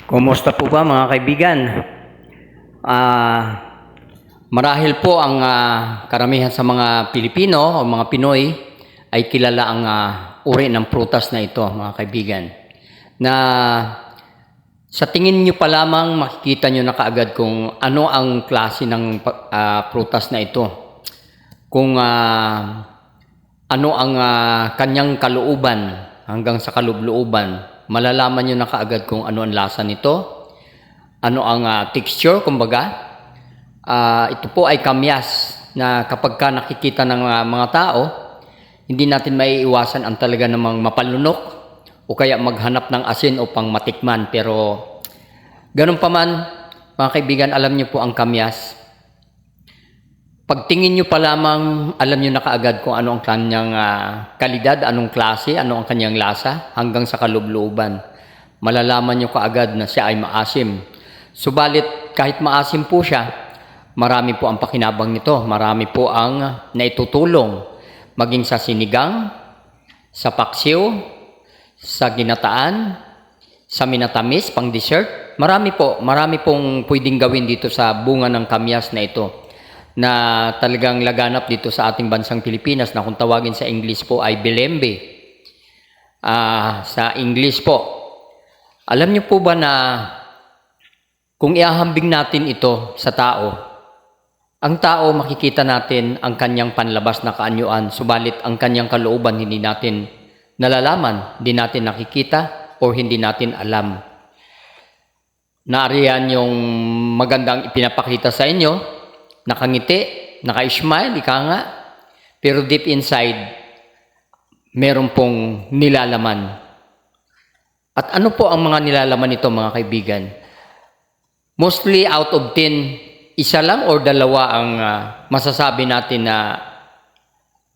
Kumusta po ba mga kaibigan? Marahil po ang karamihan sa mga Pilipino o mga Pinoy ay kilala ang uri ng prutas na ito mga kaibigan. Na sa tingin nyo pa lamang makikita nyo na kaagad kung ano ang klase ng prutas na ito. Kung ano ang kanyang kalooban hanggang sa kalooban. Malalaman nyo na kaagad kung ano ang lasa nito, ano ang texture, kumbaga. Ito po ay kamyas na kapag ka nakikita ng mga tao, hindi natin maiiwasan ang talaga namang mapalunok o kaya maghanap ng asin upang matikman. Pero ganun pa man, mga kaibigan, alam nyo po ang kamyas. Pagtingin nyo pa lamang, alam nyo na kaagad kung ano ang kanyang kalidad, anong klase, ano ang kanyang lasa, hanggang sa kalooban. Malalaman nyo kaagad na siya ay maasim. Subalit, kahit maasim po siya, marami po ang pakinabang nito. Marami po ang naitutulong. Maging sa sinigang, sa paksiw, sa ginataan, sa minatamis, pang dessert. Marami pong pwedeng gawin dito sa bunga ng kamyas na ito, na talagang laganap dito sa ating bansang Pilipinas, na kung tawagin sa English po ay belembe. Sa English po. Alam niyo po ba na kung iahambing natin ito sa tao, ang tao makikita natin ang kanyang panlabas na kaanyuan, subalit ang kanyang kalooban hindi natin nalalaman, hindi natin nakikita o hindi natin alam. Naariyan yung magandang ipinapakita sa inyo, nakangiti, naka-smile, ika nga, pero deep inside, meron pong nilalaman. At ano po ang mga nilalaman nito mga kaibigan? Mostly out of 10, isa lang or dalawa ang masasabi natin na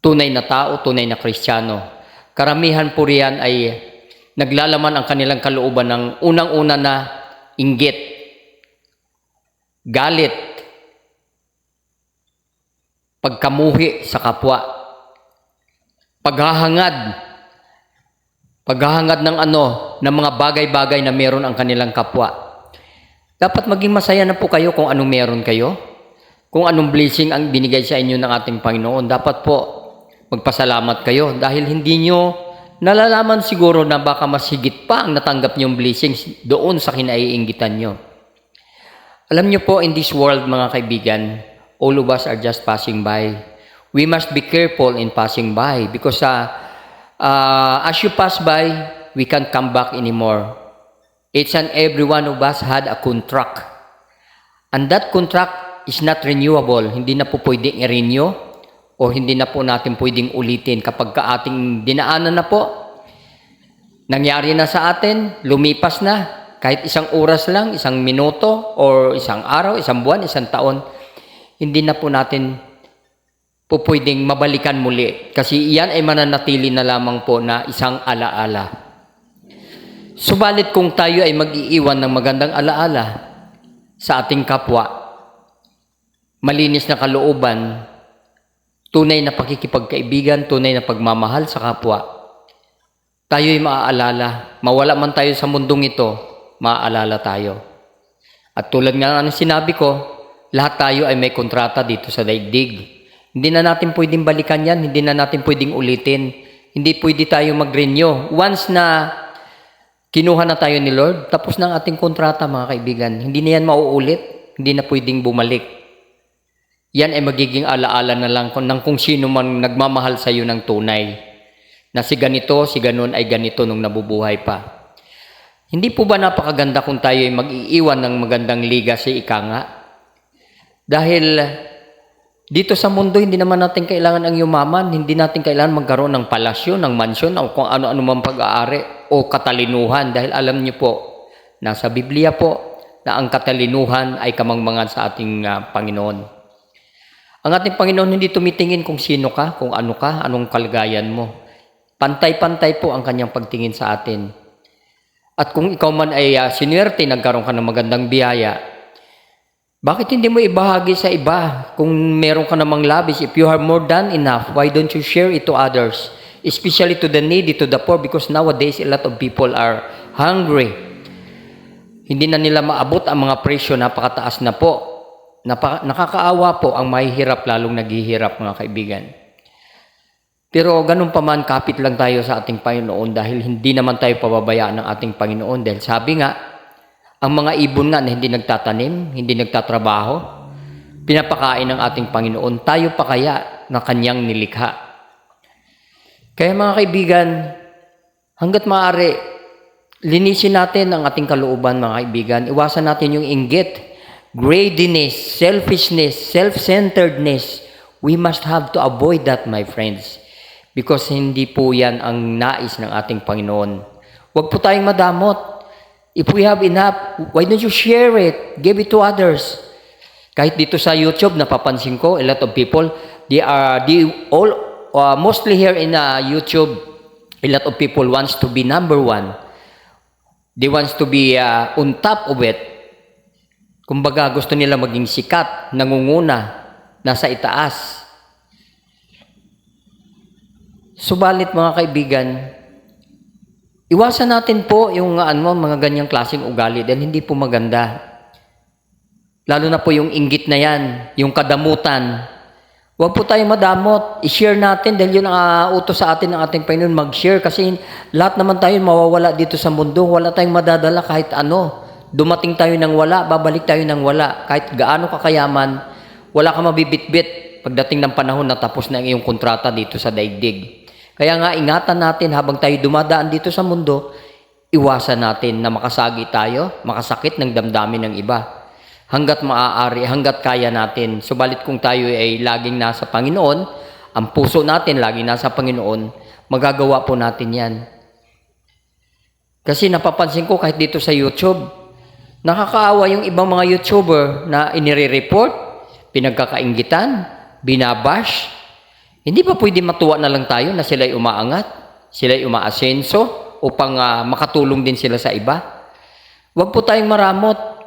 tunay na tao, tunay na Kristiyano. Karamihan po riyan ay naglalaman ang kanilang kalooban ng unang-una na inggit, galit, pagkamuhi sa kapwa, paghahangad ng mga bagay-bagay na meron ang kanilang kapwa. Dapat maging masaya na po kayo kung anong meron kayo, kung anong blessing ang binigay sa inyo ng ating Panginoon. Dapat po magpasalamat kayo dahil hindi nyo nalalaman siguro na baka mas higit pa ang natanggap nyong blessings doon sa kinaiinggitan nyo. Alam nyo po, in this world mga kaibigan, all of us are just passing by. We must be careful in passing by because as you pass by, we can't come back anymore. Each and every one of us had a contract. And that contract is not renewable. Hindi na po pwedeng i-renew o hindi na po natin pwedeng ulitin. Kapag ka ating dinaanan na po, nangyari na sa atin, lumipas na, kahit isang oras lang, isang minuto, or isang araw, isang buwan, isang taon, hindi na po natin po pwedeng mabalikan muli. Kasi iyan ay mananatili na lamang po na isang alaala. Subalit kung tayo ay mag-iiwan ng magandang alaala sa ating kapwa, malinis na kalooban, tunay na pakikipagkaibigan, tunay na pagmamahal sa kapwa, tayo ay maaalala. Mawala man tayo sa mundong ito, maaalala tayo. At tulad nga ng sinabi ko, lahat tayo ay may kontrata dito sa daigdig. Hindi na natin pwedeng balikan yan, hindi na natin pwedeng ulitin, hindi pwede tayo mag-renew. Once na kinuha na tayo ni Lord, tapos na ang ating kontrata mga kaibigan. Hindi na yan mauulit, hindi na pwedeng bumalik. Yan ay magiging alaala na lang ng kung sino man nagmamahal sa iyo ng tunay. Na si ganito, si ganon ay ganito nung nabubuhay pa. Hindi po ba napakaganda kung tayo ay mag-iiwan ng magandang legacy, ika nga? Dahil dito sa mundo, hindi naman natin kailangan ang yumaman, hindi natin kailangan magkaroon ng palasyo, ng mansyon, o kung ano-ano mang pag-aari o katalinuhan. Dahil alam niyo po, nasa Biblia po, na ang katalinuhan ay kamangmangan sa ating Panginoon. Ang ating Panginoon hindi tumitingin kung sino ka, kung ano ka, anong kalagayan mo. Pantay-pantay po ang kanyang pagtingin sa atin. At kung ikaw man ay sinuwerte, nagkaroon ka ng magandang biyaya, bakit hindi mo ibahagi sa iba kung meron ka namang labis? If you have more than enough, why don't you share it to others? Especially to the needy, to the poor, because nowadays a lot of people are hungry. Hindi na nila maabot ang mga presyo, napakataas na po. Nakakaawa po ang mahihirap lalong naghihirap, mga kaibigan. Pero ganun pa man, kapit lang tayo sa ating Panginoon dahil hindi naman tayo pababayaan ng ating Panginoon. Dahil sabi nga, ang mga ibon nga na hindi nagtatanim, hindi nagtatrabaho, pinapakain ng ating Panginoon. Tayo pa kaya na kanyang nilikha? Kaya mga kaibigan, hanggat maaari, linisin natin ang ating kalooban, mga kaibigan. Iwasan natin yung inggit, greediness, selfishness, self-centeredness. We must have to avoid that, my friends. Because hindi po yan ang nais ng ating Panginoon. Huwag po tayong madamot. If we have enough, why don't you share it? Give it to others. Kahit dito sa YouTube, napapansin ko, a lot of people, mostly here in YouTube, a lot of people wants to be number one. They wants to be on top of it. Kumbaga, gusto nila maging sikat, nangunguna, nasa itaas. Subalit mga kaibigan, iwasan natin po yung mga ganyang klaseng ugali dahil hindi po maganda. Lalo na po yung inggit na yan, yung kadamutan. Huwag po tayong madamot. I-share natin dahil yun ang utos sa atin ng ating Panginoon, mag-share kasi lahat naman tayo mawawala dito sa mundo. Wala tayong madadala kahit ano. Dumating tayo ng wala, babalik tayo ng wala. Kahit gaano kakayaman, wala ka mabibitbit pagdating ng panahon na tapos na ang iyong kontrata dito sa daigdig. Kaya nga, ingatan natin habang tayo dumadaan dito sa mundo, iwasan natin na makasagi tayo, makasakit ng damdamin ng iba. Hanggat maaari, hanggat kaya natin. Subalit kung tayo ay laging nasa Panginoon, ang puso natin laging nasa Panginoon, magagawa po natin yan. Kasi napapansin ko kahit dito sa YouTube, nakakaawa yung ibang mga YouTuber na inire-report, pinagkakainggitan, binabash. Hindi ba pwede matuwa na lang tayo na sila'y umaangat, sila'y umaasenso upang makatulong din sila sa iba? Huwag po tayong maramot.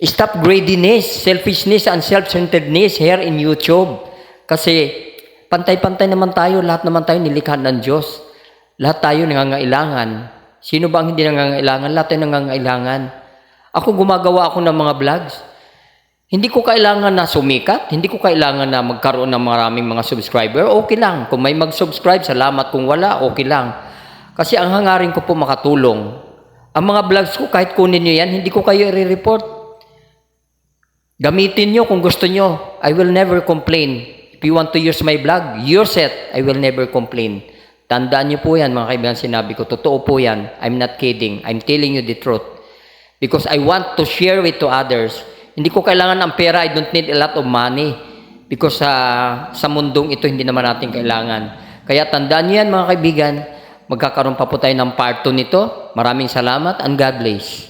Stop greediness, selfishness, and self-centeredness here in YouTube. Kasi pantay-pantay naman tayo, lahat naman tayo nilikha ng Diyos. Lahat tayo nangangailangan. Sino ba ang hindi nangangailangan? Lahat tayo nangangailangan. Ako gumagawa ako ng mga vlogs. Hindi ko kailangan na sumikat, hindi ko kailangan na magkaroon ng maraming mga subscriber, okay lang. Kung may mag-subscribe, salamat. Kung wala, okay lang. Kasi ang hangarin ko po makatulong. Ang mga vlogs ko, kahit kunin nyo yan, hindi ko kayo i-report. Gamitin nyo kung gusto nyo. I will never complain. If you want to use my vlog, use it. I will never complain. Tandaan nyo po yan, mga kaibigan, sinabi ko. Totoo po yan. I'm not kidding. I'm telling you the truth. Because I want to share it to others. Hindi ko kailangan ng pera. I don't need a lot of money. Because sa mundong ito, hindi naman natin kailangan. Kaya tandaan niyo yan, mga kaibigan. Magkakaroon pa po tayo ng part 2 nito. Maraming salamat and God bless.